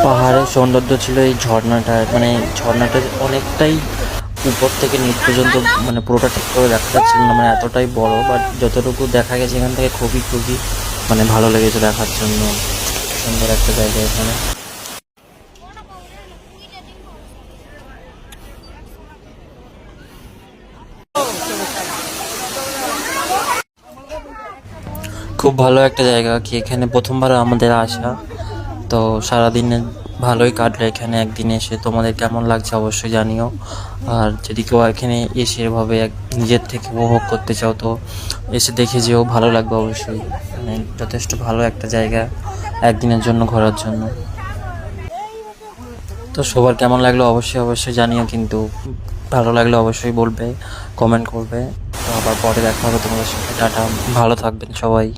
পাহাড়ের সৌন্দর্য ছিল এই ঝর্ণাটা, মানে ঝর্ণাটা অনেকটাই উপর থেকে নিচ পর্যন্ত, মানে পুরোটা ঠিক করে দেখা যাচ্ছিল না, মানে এতটাই বড়, বাট যতটুকু দেখা গেছে এখান থেকে খুবই খুবই মানে ভালো লেগেছে দেখার জন্য। সুন্দর একটা জায়গা এখানে। খুব ভালো একটা জায়গা, কি এখানে প্রথমবার আমাদের আসা, তো সারাদিনে ভালোই কাটলো এখানে একদিনে এসে। তোমাদের কেমন লাগছে অবশ্যই জানিও। আর যদি কেউ এখানে এসে এভাবে নিজের থেকে উপভোগ করতে চাও তো এসে দেখে যেও, ভালো লাগবে অবশ্যই। মানে যথেষ্ট ভালো একটা জায়গা একদিনের জন্য ঘোরার জন্য। তো সবার কেমন লাগলো অবশ্যই অবশ্যই জানিও, কিন্তু ভালো লাগলে অবশ্যই বলবে, কমেন্ট করবে। তো আবার পরে দেখা হবে তোমাদের সাথে। টাটা, ভালো থাকবেন সবাই।